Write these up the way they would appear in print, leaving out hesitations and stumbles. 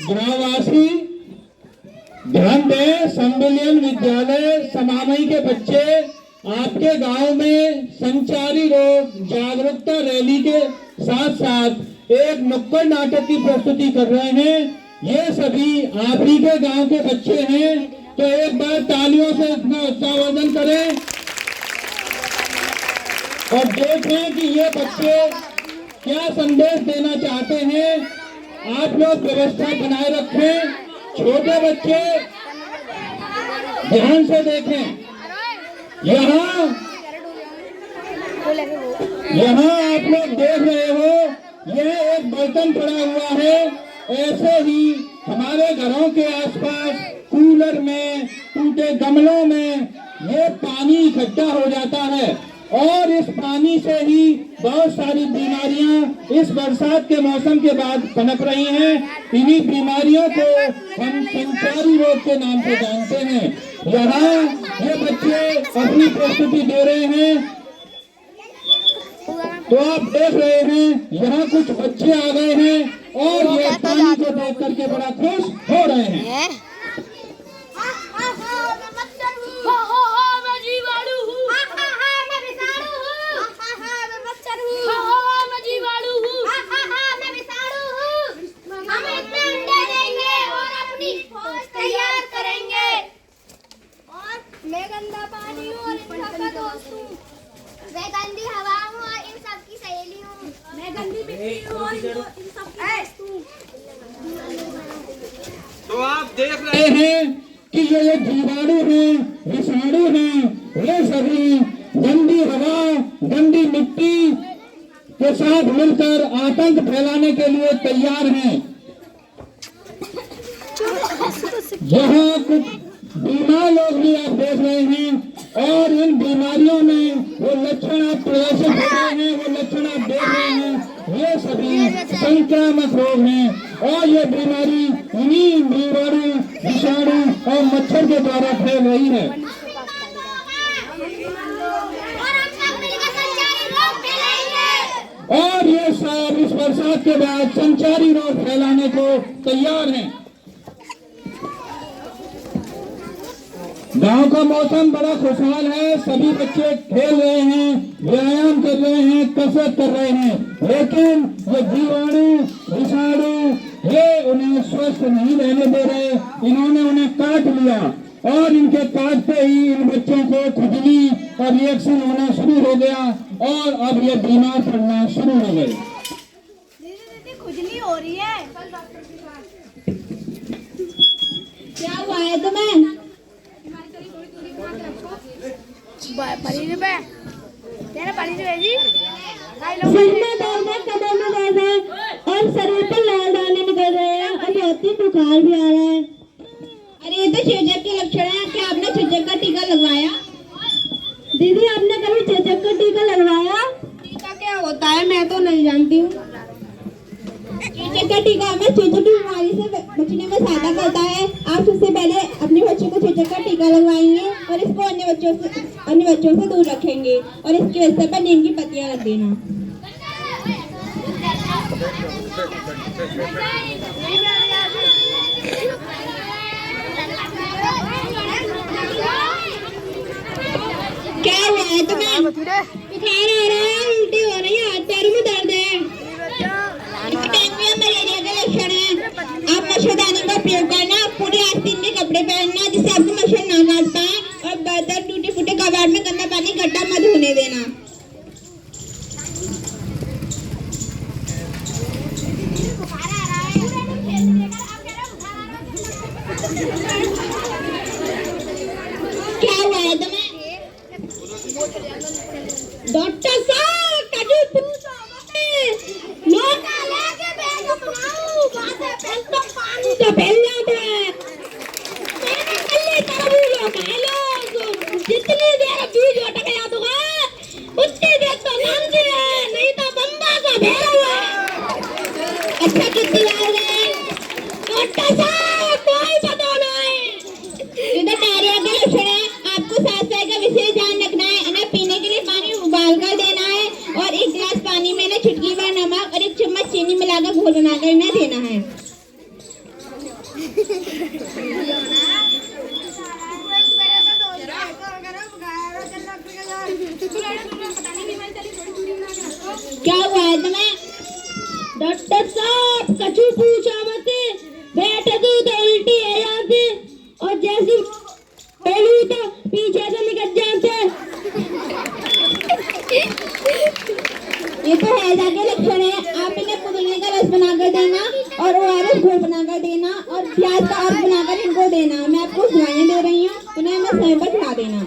ग्रामवासी ध्यान दें, संविलियन विद्यालय समामई के बच्चे आपके गांव में संचारी रोग जागरूकता रैली के साथ साथ एक नुक्कड़ नाटक की प्रस्तुति कर रहे हैं। ये सभी आप ही के गांव के बच्चे हैं, तो एक बार तालियों से इतना उत्साहवर्धन करें और देखें कि ये बच्चे क्या संदेश देना चाहते हैं। आप लोग व्यवस्था बनाए रखें, छोटे बच्चे ध्यान से देखें। यहाँ आप लोग देख रहे हो, यह एक बर्तन पड़ा हुआ है। ऐसे ही हमारे घरों के आसपास कूलर में, टूटे गमलों में ये पानी इकट्ठा हो जाता है और इस पानी से ही बहुत सारी बीमारियां इस बरसात के मौसम के बाद पनप रही हैं। इन्हीं बीमारियों को हम संचारी रोग के नाम से जानते हैं। यहाँ ये बच्चे अपनी प्रस्तुति दे रहे हैं, तो आप देख रहे हैं यहाँ कुछ बच्चे आ गए हैं और ये पानी को देख करके बड़ा खुश हो रहे हैं। मैं गंदा पानी हूँ और इन सबका दोस्त हूँ। मैं गंदी हवा हूँ और इन सबकी सहेली हूँ। मैं गंदी मिट्टी हूँ और इन सबकी दोस्त हूँ। तो आप देख रहे हैं कि ये जीवाणु हैं, विषाणु हैं, ये सभी गंदी हवा, गंदी मिट्टी के साथ मिलकर आतंक फैलाने के लिए तैयार हैं। यहाँ कुछ बीमार लोग भी आप देख रहे हैं और इन बीमारियों में वो लक्षण आप प्रदर्शित हो रहे हैं, वो लक्षण आप देख रहे हैं, ये सभी संक्रामक रोग हैं और ये बीमारी इन्हीं बीमारी, विषाणु और मच्छर के द्वारा फैल रही है। और ये सब इस बरसात के बाद संचारी रोग फैलाने को तैयार हैं। गांव का मौसम बड़ा खुशहाल है, सभी बच्चे खेल रहे हैं, व्यायाम कर रहे हैं, कसरत कर रहे हैं, लेकिन ये जीवाणु, विषाणु ये उन्हें स्वस्थ नहीं रहने दे रहे। इन्होंने उन्हें काट लिया और इनके काटते ही इन बच्चों को खुजली और रिएक्शन होना शुरू हो गया और अब ये बीमार पड़ना शुरू हो गए। खुजली हो रही है, क्या हुआ है तुम्हें? सिर में दर्द है, कमर में दर्द है और शरीर पर लाल दाने निकल रहे हैं और बहुत ही बुखार भी आ रहा है। अरे ये तो चेचक के लक्षण है। क्या आपने चेचक का टीका लगवाया? दीदी आपने कभी चेचक का टीका लगवाया? टीका क्या होता है? मैं तो नहीं जानती हूँ। चेचक का टीका हमें चेचक की बीमारी से बचने में सहायता करता है। आप सबसे पहले अपने बच्चों को चेचक का टीका लगवाएंगे और इसको अन्य बच्चों से दूर रखेंगे और इसकी व्यवस्था पर नीम की पत्तियां रख देना। क्या हुआ है तुम्हें? बुखार आ रहा है, उल्टी हो रही है, हाथ पैरों में दर्द है। डेंगू या मलेरिया के लक्षण है। आप मच्छरदानी का प्रयोग करना, पूरे आस्तीन के कपड़े पहनना जिससे आपको मच्छर ना काट पाए और बर्तन टूटे फूटे कबाड़ में गंदा पानी इकट्ठा मत होने देना। क्या हुआ है तुम्हें? डॉक्टर साहब कभी पूछो पानी तो फैल जाता है। जितनी देर बीज अटक जाता है उतनी देर तो नामती है, नहीं तो बम्बा का भेड़ा हुआ है। अच्छा कितनी बार गए? डॉक्टर साहब कोई पता नहीं। इधर डायरिया के लक्षण है। आपको साफ सफाई का विशेष ध्यान रखना है। इन्हें पीने के लिए पानी उबाल कर देना है और एक गिलास पानी में चुटकी भर नमक और एक चम्मच चीनी मिलाकर घोल बनाकर इन्हें देना है। क्या हुआ है तुम्हें? डॉक्टर साहब कछु पूछा मत, बैठे तू तो उल्टी है जाते और जैसी बोलूं तो पीछे से निकल जाते। ये तो हैजा के लक्षण है। आप इन्हें पुदीने का रस बनाकर देना और ORS घोल बनाकर देना और प्याज का अर्क बनाकर इनको देना। मैं आपको दवाइयाँ दे रही हूँ, उन्हें मैं समय पर खिला देना।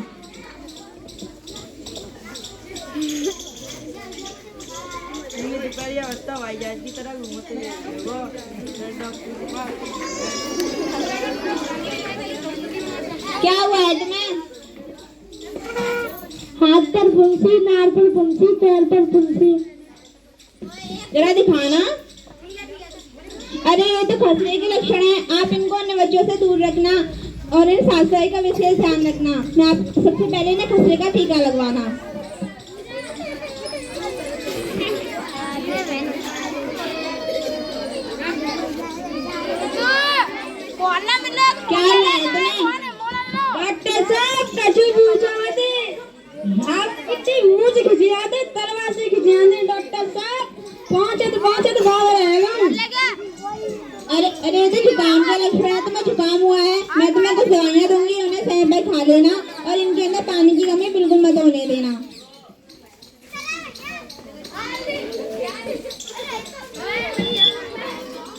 क्या हुआ है तुम्हें? हाथ पर फुंसी, नार पर फुंसी, पैर पर फुंसी। जरा दिखाना। अरे ये तो खसरे के लक्षण है। आप इनको अन्य बच्चों से दूर रखना और इन साफ सफाई का विशेष ध्यान रखना। मैं आप सबसे पहले इन्हें खसरे का टीका लगवाना। क्या हुआ है तुम्हें? डॉक्टर साहब कछु पूछा मत, आप कितनी मुंह से खिंचियाते, तलवार से खिंचियाते। डॉक्टर साहब पहुंचे तो भाग रहेगा। अरे तो जुकाम का लक्षण है। तुम्हें जुकाम हुआ है। मैं तुम्हें कुछ दवाइयाँ दूंगी, उन्हें समय पर खा लेना और इनके अंदर पानी की कमी बिल्कुल मत होने देना।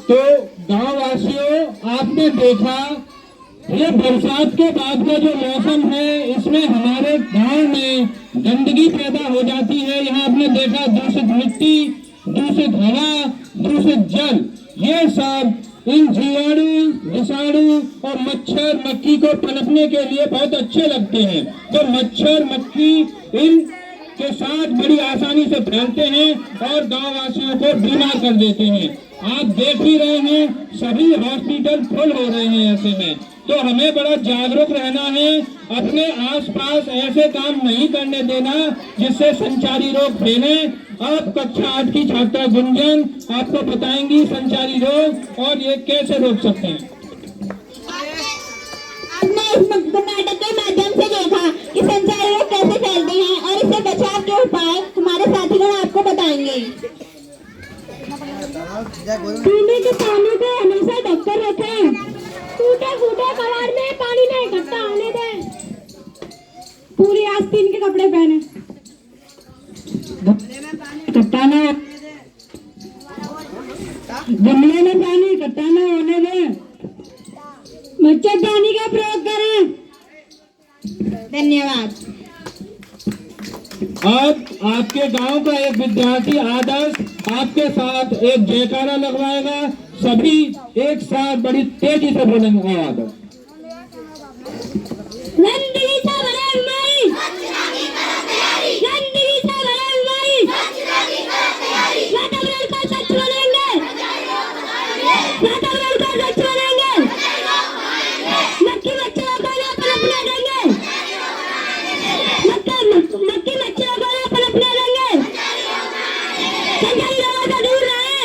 तो गांव वासियों, आपने देखा ये बरसात के बाद का जो मौसम है, इसमें हमारे गांव में गंदगी पैदा हो जाती है। यहाँ आपने देखा दूषित मिट्टी, दूषित हवा, दूषित जल, ये सब इन जीवाणु, विषाणु और मच्छर मक्खी को पनपने के लिए बहुत अच्छे लगते हैं। तो मच्छर मक्खी इन के साथ बड़ी आसानी से फैलते हैं और गांव वासियों को बीमार कर देते हैं। आप देख ही रहे हैं, सभी हॉस्पिटल फुल हो रहे हैं ऐसे में। तो हमें बड़ा जागरूक रहना है, अपने आसपास ऐसे काम नहीं करने देना जिससे संचारी रोग फैले। अब कक्षा 8 की छात्रा गुंजन आपको बताएंगी संचारी रोग और ये कैसे रोक सकते हैं। आपने इस नाटक के माध्यम से देखा कि संचारी रोग कैसे फैलते हैं और इससे बचाव के उपाय हमारे साथीगण आपको बताएंगे। पीने के पानी को हमेशा ढककर रखें। टूटे फूटे कबाड़ में पानी नहीं इकट्ठा होने दें। पूरी आस्तीन के कपड़े पहने, इकट्ठा न गमले में पानी इकट्ठा न होने दें। मच्छरदानी का प्रयोग करें। धन्यवाद। अब आपके गांव का एक विद्यार्थी आदर्श आपके साथ एक जयकारा लगवाएगा। सभी एक साथ बड़ी तेजी से बोलेंगे आदर्श। गंदगी से भरे हुए, गंदगी से भरे हुए, वातावरण का स्वच्छ बनेंगे, वातावरण का स्वच्छ बनेंगे, मक्खी मच्छरों को न पनपने देंगे, मक्खी मच्छरों को न पनपने देंगे, संचारी रोगों से दूर रहे,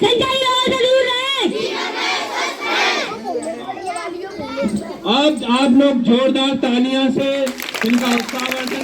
संचारी रोगों से दूर रहे। अब आप लोग जोरदार तालियां से इनका उत्साहवर्धन